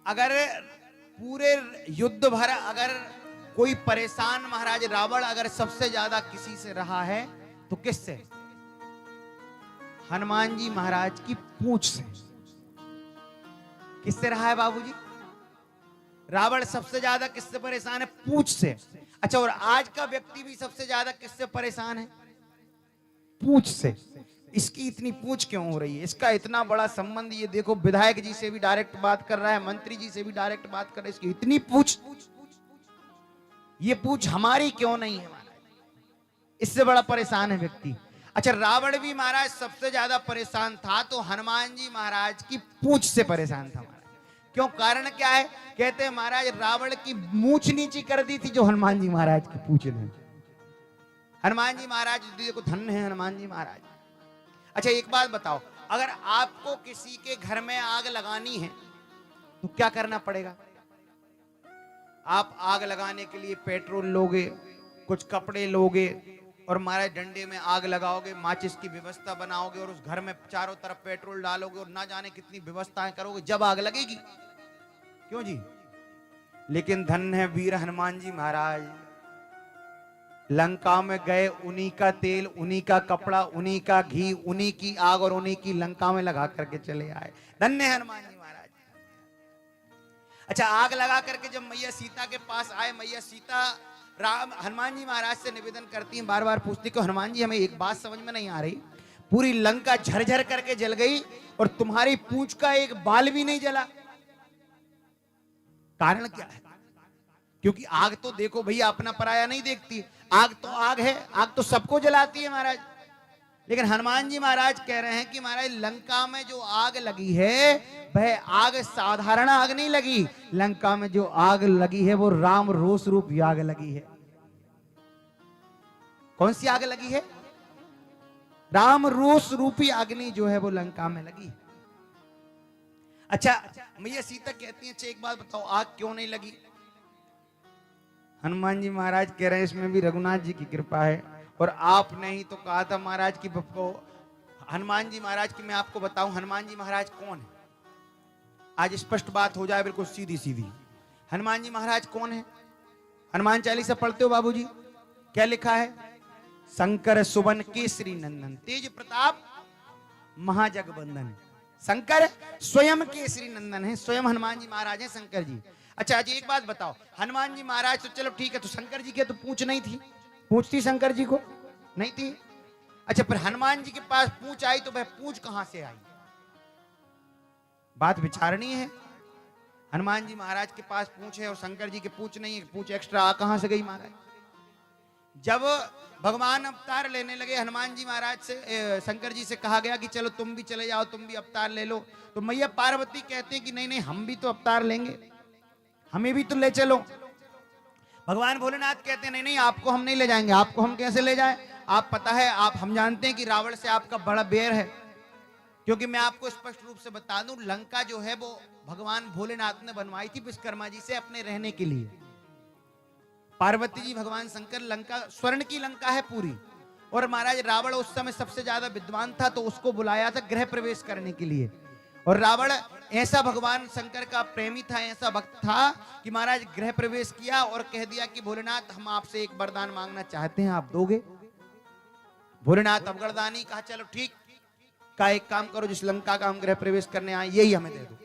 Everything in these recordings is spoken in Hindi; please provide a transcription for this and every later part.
अगर पूरे युद्ध भर अगर कोई परेशान महाराज रावण अगर सबसे ज्यादा किसी से रहा है तो किससे? हनुमान जी महाराज की पूंछ से। किससे रहा है बाबूजी? रावण सबसे ज्यादा किससे परेशान है? पूंछ से। अच्छा, और आज का व्यक्ति भी सबसे ज्यादा किससे परेशान है? पूंछ से। इसकी इतनी पूंछ क्यों हो रही है? इसका इतना बड़ा संबंध, ये देखो विधायक जी से भी डायरेक्ट बात कर रहा है, मंत्री जी से भी डायरेक्ट बात कर रहा है, इसकी इतनी पूंछ। ये पूंछ हमारी क्यों नहीं है महाराज? इससे बड़ा परेशान है व्यक्ति। अच्छा, रावण भी महाराज सबसे ज्यादा परेशान था तो हनुमान जी महाराज की पूंछ से परेशान था महाराज। क्यों? कारण क्या है? कहते हैं महाराज रावण की मूंछ नीची कर दी थी जो हनुमान जी महाराज की पूंछ ने। हनुमान जी महाराज देखो धन्य है हनुमान जी महाराज। अच्छा, एक बात बताओ, अगर आपको किसी के घर में आग लगानी है तो क्या करना पड़ेगा? आप आग लगाने के लिए पेट्रोल लोगे, कुछ कपड़े लोगे और महाराज डंडे में आग लगाओगे, माचिस की व्यवस्था बनाओगे और उस घर में चारों तरफ पेट्रोल डालोगे और ना जाने कितनी व्यवस्थाएं करोगे, जब आग लगेगी। क्यों जी? लेकिन धन्य है वीर हनुमान जी महाराज, लंका में गए, उन्हीं का तेल, उन्हीं का कपड़ा, उन्हीं का घी, उन्हीं की आग और उन्हीं की लंका में लगा करके चले आए। धन्य है हनुमान जी महाराज। अच्छा, आग लगा करके जब मैया सीता के पास आए, मैया सीता राम हनुमान जी महाराज से निवेदन करती हैं, बार बार पूछती कि हनुमान जी हमें एक बात समझ में नहीं आ रही, पूरी लंका झरझर करके जल गई और तुम्हारी पूंछ का एक बाल भी नहीं जला, कारण क्या है? क्योंकि आग तो देखो भैया अपना पराया नहीं देखती, आग तो आग है, आग तो सबको जलाती है महाराज। लेकिन हनुमान जी महाराज कह रहे हैं कि महाराज लंका में जो आग लगी है वह आग साधारण आग नहीं लगी, लंका में जो आग लगी है वो राम रोष रूप आग लगी है। कौन सी आग लगी है? राम रोष रूपी अग्नि जो है वो लंका में लगी है। अच्छा, मैया सीता कहती है, अच्छा एक बात बताओ, आग क्यों नहीं लगी? हनुमान जी महाराज कह रहे हैं इसमें भी रघुनाथ जी की कृपा है, और आपने ही तो कहा था महाराज की हनुमान जी महाराज की मैं आपको बताऊं हनुमान जी महाराज कौन है? आज स्पष्ट बात हो जाए, बिल्कुल सीधी सीधी। हनुमान जी महाराज कौन है? हनुमान चालीसा पढ़ते हो बाबूजी? क्या लिखा है? शंकर सुवन केसरी नंदन, तेज प्रताप महाजगबंदन। शंकर स्वयं केसरी नंदन है, स्वयं हनुमान जी महाराज हैं शंकर जी। अच्छा जी, एक बात बताओ, हनुमान जी महाराज तो चलो ठीक है, तो शंकर जी के तो पूंछ नहीं थी, पूंछ थी शंकर जी को? नहीं थी। अच्छा, फिर हनुमान जी के पास पूंछ आई तो वह पूंछ कहां से आई? बात विचारनी है। हनुमान जी महाराज के पास पूंछ है और शंकर जी के पूंछ नहीं है, पूंछ एक्स्ट्रा कहां से गई महाराज? जब भगवान अवतार लेने लगे, हनुमान जी महाराज से शंकर जी से कहा गया कि चलो तुम भी चले जाओ, तुम भी अवतार ले लो, तो मैया पार्वती कहते हैं कि नहीं नहीं, हम भी तो अवतार लेंगे, हमें भी तो ले चलो। भगवान भोलेनाथ कहते हैं नहीं नहीं, आपको हम नहीं ले जाएंगे। आपको हम कैसे ले जाएं? आप पता है, आप हम जानते हैं कि रावण से आपका बड़ा बैर है, क्योंकि मैं आपको स्पष्ट रूप से बता दूं, लंका जो है वो भगवान भोलेनाथ ने बनवाई थी विश्वकर्मा जी से अपने रहने के लिए। पार्वती जी भगवान शंकर, लंका स्वर्ण की लंका है पूरी, और महाराज रावण उस समय सबसे ज्यादा विद्वान था तो उसको बुलाया था गृह प्रवेश करने के लिए। और रावण ऐसा भगवान शंकर का प्रेमी था, ऐसा भक्त था कि महाराज गृह प्रवेश किया और कह दिया कि भोलेनाथ हम आपसे एक वरदान मांगना चाहते हैं, आप दोगे? भोलेनाथ अवगरदानी, कहा चलो ठीक, का एक काम करो, जिस लंका का हम गृह प्रवेश करने आए यही हमें दे दो।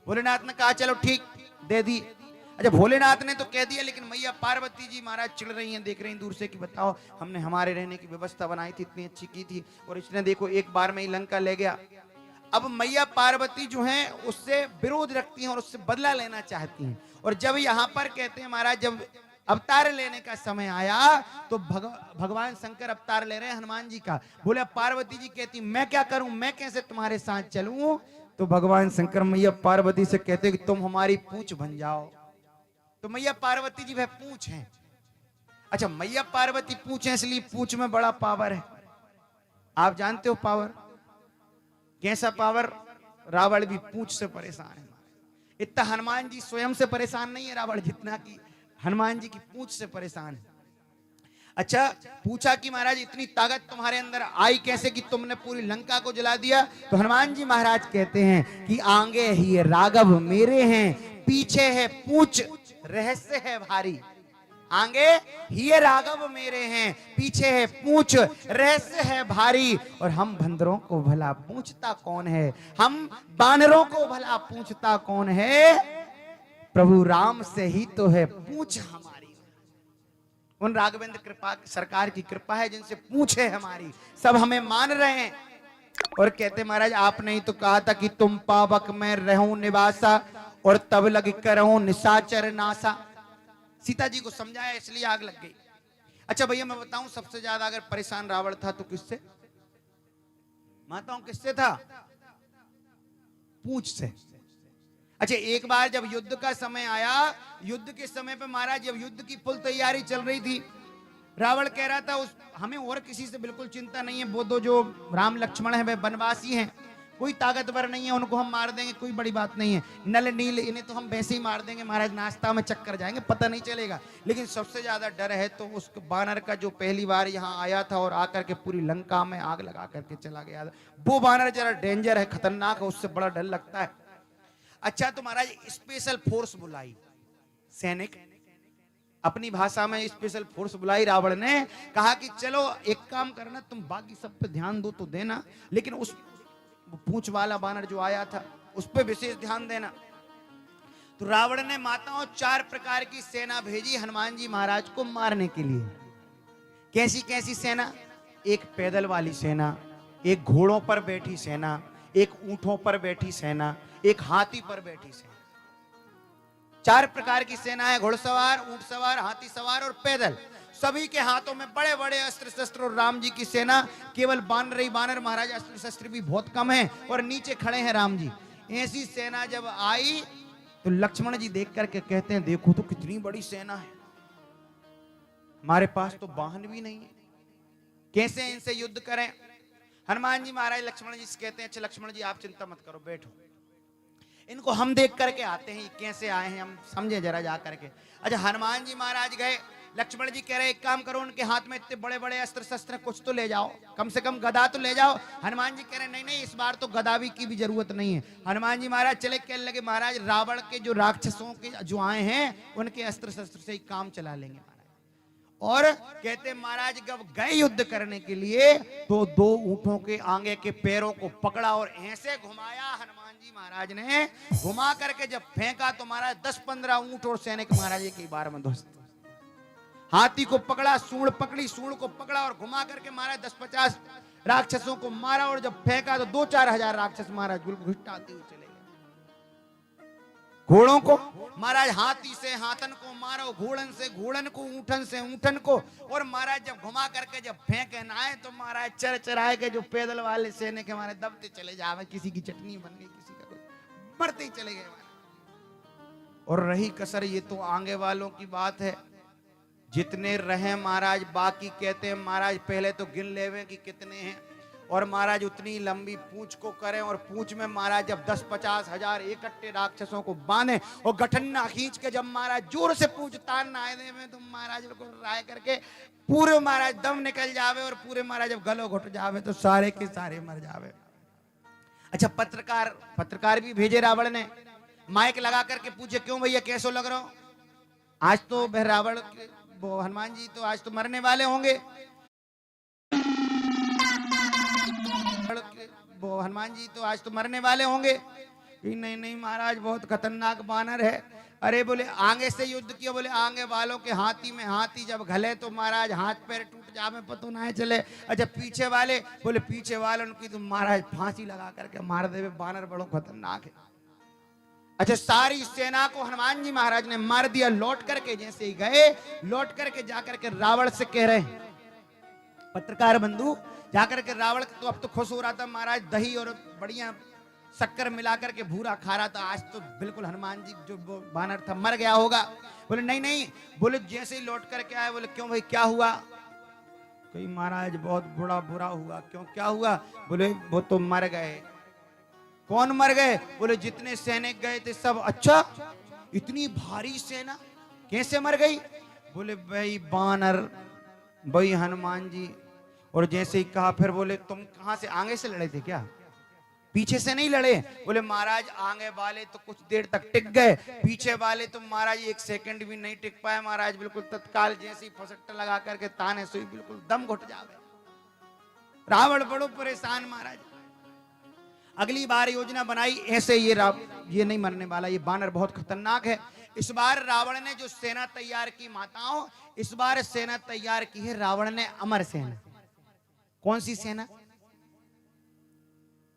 भोलेनाथ ने कहा चलो ठीक, दे दी। अच्छा, भोलेनाथ ने तो कह दिया, लेकिन मैया पार्वती जी महाराज चिढ़ रही हैं, देख रही हैं दूर से कि बताओ हमने हमारे रहने की व्यवस्था बनाई थी, इतनी अच्छी की थी, और इसने देखो एक बार में ही लंका ले गया। अब मैया पार्वती जो हैं उससे विरोध रखती हैं और उससे बदला लेना चाहती हैं। और जब यहां पर कहते हैं महाराज जब अवतार लेने का समय आया तो भगवान शंकर अवतार ले रहे हैं हनुमान जी का। बोले पार्वती जी कहती मैं क्या करूं, मैं कैसे तुम्हारे साथ चलूं? तो भगवान शंकर मैया पार्वती से कहते हैं कि तुम हमारी पूंछ बन जाओ। तो मैया पार्वती जी वह पूंछ हैं। अच्छा, मैया पार्वती पूंछ है इसलिए पूंछ में बड़ा पावर है। आप जानते हो पावर कैसा पावर? रावण भी पूंछ से परेशान है। इतना हनुमान जी स्वयं से परेशान नहीं है रावण जितना कि हनुमान जी की पूंछ से परेशान है। अच्छा, पूछा कि महाराज इतनी ताकत तुम्हारे अंदर आई कैसे कि तुमने पूरी लंका को जला दिया? तो हनुमान जी महाराज कहते हैं कि आगे ही राघव मेरे हैं, पीछे है पूछ, रहस्य है भारी। आगे ये राघव मेरे हैं, पीछे है पूछ, रहस्य है भारी। और हम बंदरों को भला पूछता कौन है, हम बानरों को भला पूछता कौन है, प्रभु राम से ही तो है पूछ हमारी। उन राघवेंद्र कृपा सरकार की कृपा है जिनसे पूछे हमारी, सब हमें मान रहे हैं। और कहते महाराज आपने ही तो कहा था कि तुम पावक में रहूं निवासा, और तब लग करहूं निशाचर नासा। सीता जी को समझाया इसलिए आग लग गई। अच्छा भैया मैं बताऊं, सबसे ज्यादा अगर परेशान रावण था तो किससे, माताओं किससे था, पूंछ से। अच्छा एक बार जब युद्ध का समय आया, युद्ध के समय पे महाराज जब युद्ध की फुल तैयारी चल रही थी, रावण कह रहा था उस हमें और किसी से बिल्कुल चिंता नहीं है, वो दो जो राम लक्ष्मण है वे वनवासी हैं, कोई ताकतवर नहीं है, उनको हम मार देंगे, कोई बड़ी बात नहीं है। नल नील इन्हें तो हम वैसे ही मार देंगे महाराज, नाश्ता में चक्कर जाएंगे, पता नहीं चलेगा। लेकिन सबसे ज्यादा डर है तो उस बानर का जो पहली बार यहाँ आया था और आकर के पूरी लंका में आग लगा करके चला गया था, वो बानर जरा डेंजर है, खतरनाक है, उससे बड़ा डर लगता है। अच्छा तो महाराज स्पेशल फोर्स बुलाई, सैनिक अपनी भाषा में स्पेशल फोर्स बुलाई। रावण ने कहा कि चलो एक काम करना, तुम बाकी सब पे ध्यान दो तो देना, लेकिन उस पूंछ वाला बानर जो आया था उस पे विशेष ध्यान देना। तो रावण ने माताओं 4 प्रकार की सेना भेजी हनुमान जी महाराज को मारने के लिए। कैसी कैसी सेना, एक पैदल वाली सेना, एक घोड़ों पर बैठी सेना, एक ऊंटों पर बैठी सेना, एक हाथी पर बैठी सेना। 4 प्रकार की सेना है, घुड़सवार, ऊंट सवार, हाथी सवार और पैदल। सभी के हाथों में बड़े बड़े अस्त्र शस्त्र, और राम जी की सेना केवल बानर ही बानर, महाराज अस्त्र शस्त्र भी बहुत कम है, और नीचे खड़े हैं राम जी। ऐसी सेना जब आई तो लक्ष्मण जी देख करके कहते हैं देखो तो कितनी बड़ी सेना है, हमारे पास तो वाहन भी नहीं है, कैसे इनसे युद्ध करें। हनुमान जी महाराज लक्ष्मण जी से कहते हैं अच्छा लक्ष्मण जी आप चिंता मत करो, बैठो, इनको हम देख करके आते हैं कैसे आए हैं, हम समझे जरा जा करके। अच्छा हनुमान जी महाराज गए, लक्ष्मण जी कह रहे एक काम करो, उनके हाथ में इतने बड़े बड़े अस्त्र शस्त्र कुछ तो ले जाओ, कम से कम गदा तो ले जाओ। हनुमान जी कह रहे नहीं नहीं इस बार तो गदा भी की भी जरूरत नहीं है। हनुमान जी महाराज चले, कहने लगे महाराज रावण के जो राक्षसों के जो आए हैं उनके अस्त्र शस्त्र से ही काम चला लेंगे महाराज। और कहते महाराज जब गए युद्ध करने के लिए तो 2 ऊंटों के आगे के पैरों को पकड़ा और ऐसे घुमाया हनुमान जी महाराज ने, घुमा करके जब फेंका तो महाराज 10-15 ऊंट और सैनिक महाराज एक ही बार में ध्वस्त। हाथी को पकड़ा, सूंड पकड़ी, सूंड को पकड़ा और घुमा करके महाराज 10-50 राक्षसों को मारा, और जब फेंका तो 2-4 हजार राक्षस महाराज घुटाते हुए चले गए। घोड़ों को महाराज हाथी से हाथन को मारो, घोड़न से घोड़न को, ऊंटन से ऊंटन को, और महाराज जब घुमा करके जब फेंके ना आए तो महाराज चर चराए के जो पैदल वाले सेने के हमारे दबते चले जावे, किसी की चटनी बन गई, किसी का कुछ, मरते ही चले गए। और रही कसर ये तो आगे वालों की बात है, जितने रहे महाराज बाकी कहते हैं महाराज पहले तो गिन लेवे कि कितने हैं, और महाराज उतनी लंबी पूंछ को करें, और पूंछ में महाराज जब 10-50 हजार इकट्ठे राक्षसों को बांधे और गठन्ना खींच के जब महाराज जोर से पूंछ तान आए में तो महाराज को राय करके पूरे महाराज दम निकल जावे, और पूरे महाराज जब गलो घुट जावे तो सारे के सारे मर जावे। अच्छा पत्रकार भी भेजे रावण ने, माइक लगा करके पूछे क्यों भैया कैसो लग रहा हो, आज तो रावण वो हनुमान जी तो आज तो मरने वाले होंगे, वो हनुमान जी तो आज तो मरने वाले होंगे। नहीं नहीं महाराज बहुत खतरनाक बानर है। अरे बोले आगे से युद्ध किया, बोले आगे वालों के हाथी में हाथी जब घले तो महाराज हाथ पैर टूट जावे पतो ना चले। अच्छा पीछे वाले, बोले पीछे वाले उनकी तो महाराज फांसी लगा करके मार देवे, बानर बड़ो खतरनाक है। अच्छा सारी सेना को हनुमान जी महाराज ने मार दिया। लौट करके जैसे ही गए, लौट करके जाकर के रावण से कह रहे पत्रकार बंधु, जाकर के रावण तो अब तो खुश हो रहा था महाराज, दही और बढ़िया शक्कर मिलाकर के भूरा खा रहा था, आज तो बिल्कुल हनुमान जी जो बानर था मर गया होगा। बोले नहीं नहीं, बोले जैसे ही लौट करके आए, बोले क्यों भाई क्या हुआ, कहीं महाराज बहुत बुरा हुआ। क्यों क्या हुआ, बोले वो तो मर गए। कौन मर गए, बोले जितने सैनिक गए थे सब। अच्छा इतनी भारी सेना कैसे मर गई, बोले भाई बानर, भाई हनुमान जी। और जैसे ही कहा फिर बोले तुम कहां से, आगे से लड़े थे क्या, पीछे से नहीं लड़े। बोले महाराज आगे वाले तो कुछ देर तक टिक गए, पीछे वाले तो महाराज 1 सेकंड भी नहीं टिक पाए। महाराज बिल्कुल तत्काल जैसी फसट्टा लगा करके ताने सुई बिल्कुल दम घुट जावे। रावण बड़ो परेशान। महाराज अगली बार योजना बनाई ऐसे, ये नहीं मरने वाला, ये बानर बहुत खतरनाक है। इस बार रावण ने जो सेना तैयार की माताओं, इस बार सेना तैयार की है रावण ने अमर सेना। कौन सी सेना?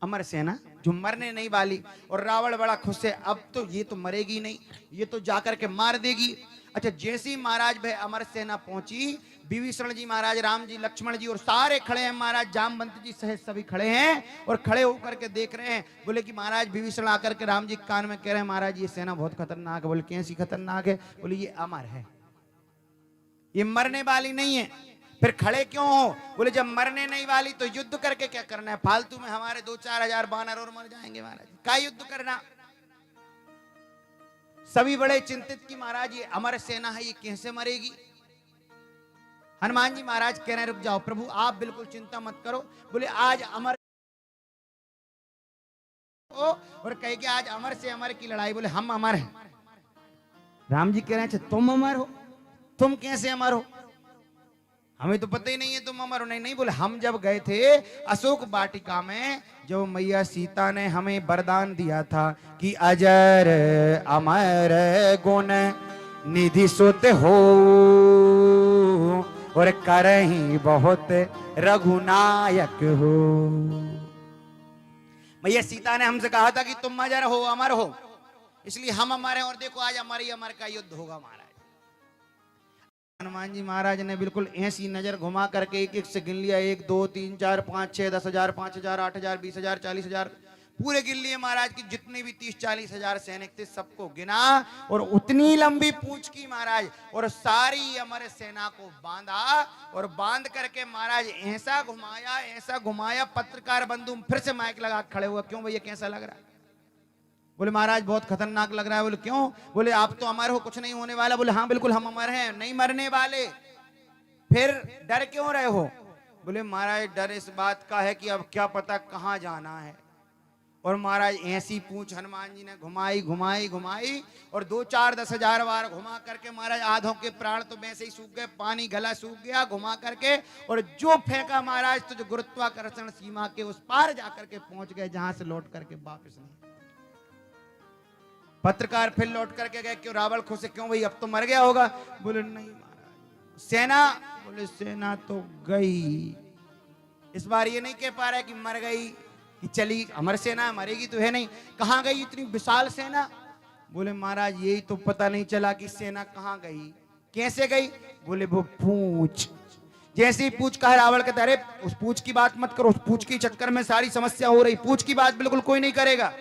अमर सेना, जो मरने नहीं वाली। और रावण बड़ा खुश है, अब तो ये तो मरेगी नहीं, ये तो जाकर के मार देगी। अच्छा, जैसी महाराज भाई अमर सेना पहुंची, विभीषण जी महाराज, राम जी, लक्ष्मण जी और सारे खड़े हैं। महाराज जामवंत जी सहित सभी खड़े हैं और खड़े होकर के देख रहे हैं। बोले कि महाराज विभीषण आकर के राम जी के कान में कह रहे हैं महाराज ये सेना बहुत खतरनाक है। बोले कैसी खतरनाक है? बोले ये अमर है, ये मरने वाली नहीं है। फिर खड़े क्यों हो? बोले जब मरने नहीं वाली तो युद्ध करके क्या करना है? फालतू में हमारे 2-4 हजार बानर और मर जाएंगे। महाराज क्या युद्ध करना? सभी बड़े चिंतित कि महाराज ये अमर सेना है, ये कैसे मरेगी? हनुमान जी महाराज कह रहे हैं रुक जाओ प्रभु, आप बिल्कुल चिंता मत करो। बोले आज अमर और कहे कि आज अमर से अमर की लड़ाई। बोले हम अमर हैं। राम जी कह रहे हैं तुम अमर हो? तुम कैसे अमर हो? हमें तो पता ही नहीं है तुम अमर हो। नहीं, बोले हम जब गए थे अशोक वाटिका में, जो मैया सीता ने हमें वरदान दिया था कि अजर अमर गुण निधि सुत हो और करही बहुत रघुनायक हो। मैया सीता ने हमसे कहा था कि तुम अजर हो, अमर हो, इसलिए हम अमर हैं। और देखो आज हमारी अमर का युद्ध होगा। महाराज हनुमान जी महाराज ने बिल्कुल ऐसी नजर घुमा करके एक एक से गिन लिया। 1 2 3 4 5 6 10 हजार 5 हजार 8 हजार 20 हजार 40 हजार पूरे गिन लिए। महाराज की जितने भी 30-40 हजार सैनिक थे सबको गिना और उतनी लंबी पूंछ की महाराज, और सारी अमर सेना को बांधा और बांध करके महाराज ऐसा घुमाया। पत्रकार बंधु फिर से माइक लगा खड़े हुआ, क्यों भैया कैसा लग रहा है? बोले महाराज बहुत खतरनाक लग रहा है। बोले क्यों? बोले आप तो अमर हो, कुछ नहीं होने वाला। बोले हाँ बिल्कुल हम अमर हैं, नहीं मरने वाले। फिर डर क्यों रहे हो? बोले महाराज डर इस बात का है कि अब क्या पता कहां जाना है। और महाराज ऐसी पूंछ हनुमान जी ने घुमाई और 2-4-10 हजार बार घुमा करके महाराज आधों के प्राण तो वैसे ही सूख गए, पानी गला सूख गया घुमा करके। और जो फेंका महाराज तो जो गुरुत्वाकर्षण सीमा के उस पार जाकर के पहुंच गए, जहां से लौट करके वापस नहीं। पत्रकार फिर लौट करके गए, क्यों रावण खुश है? क्यों भाई अब तो मर गया होगा? बोले नहीं महाराज। सेना? बोले सेना तो गई। इस बार ये नहीं कह पा रहा है कि मर गई, कि चली अमर सेना, मरेगी तो है नहीं। कहां गई इतनी विशाल सेना? बोले महाराज यही तो पता नहीं चला कि सेना कहां गई, कैसे गई? बोले वो पूंछ। जैसे ही पूंछ कहा रावण कहता अरे उस पूंछ की बात मत करो, उस पूंछ के चक्कर में सारी समस्या हो रही, पूंछ की बात बिल्कुल कोई नहीं करेगा।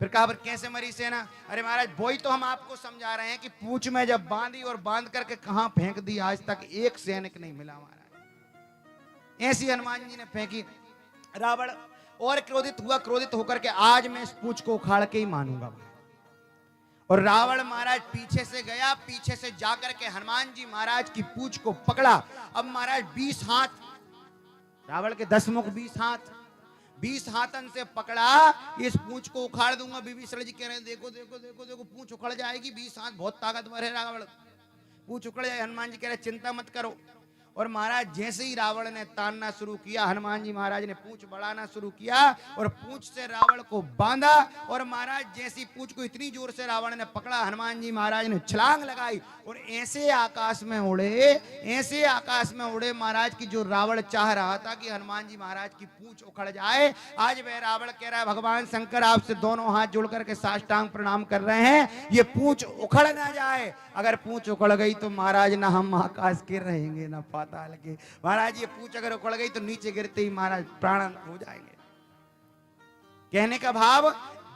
फिर कहा पर कैसे मरी सेना? अरे महाराज वही तो हम आपको समझा रहे हैं कि पूंछ में जब बांधी और बांध करके कहां फेंक दी, आज तक एक सैनिक नहीं मिला महाराज। ऐसी हनुमान जी ने फेंकी। रावण और क्रोधित हुआ, क्रोधित होकर के आज मैं इस पूंछ को उखाड़ के ही मानूंगा। और रावण महाराज पीछे से गया, पीछे से जाकर के हनुमान जी महाराज की पूंछ को पकड़ा। अब महाराज 20 हाथ, रावण के 10 मुख 20 हाथ, 20 हाथन से पकड़ा, इस पूंछ को उखाड़ दूंगा। विभीषण जी कह रहे हैं देखो देखो देखो देखो पूंछ उखड़ जाएगी, 20 हाथ बहुत ताकतवर है रावण, पूंछ उखड़ जाए। हनुमान जी कह रहे चिंता मत करो। और महाराज जैसे ही रावण ने तानना शुरू किया, हनुमान जी महाराज ने पूंछ बढ़ाना शुरू किया और पूंछ से रावण को बांधा। और महाराज जैसी पूंछ को इतनी जोर से रावण ने पकड़ा, हनुमान जी महाराज ने छलांग लगाई और ऐसे आकाश में उड़े, ऐसे आकाश में उड़े महाराज की जो रावण चाह रहा था कि हनुमान जी महाराज की पूंछ उखड़ जाए। आज वह रावण कह रहा है भगवान शंकर आपसे दोनों हाथ जोड़ करके साष्टांग प्रणाम कर रहे हैं, ये पूंछ उखड़ ना जाए। अगर पूंछ उखड़ गई तो महाराज ना हम आकाश के रहेंगे ना पाताल के। महाराज ये पूंछ अगर उखड़ गई तो नीचे गिरते ही महाराज प्राण हो जाएंगे। कहने का भाव,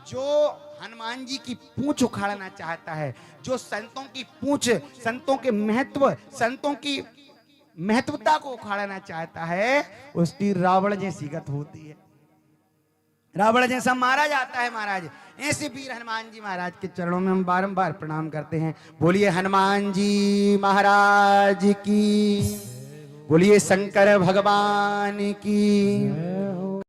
जो हनुमान जी की पूंछ उखाड़ना चाहता है, जो संतों की पूंछ, संतों के महत्व, संतों की महत्वता को उखाड़ना चाहता है, उसकी रावण जैसी गत होती है, रावण जैसा मारा जाता है। महाराज ऐसे वीर हनुमान जी महाराज के चरणों में हम बारंबार प्रणाम करते हैं। बोलिए हनुमान जी महाराज की, बोलिए शंकर भगवान की।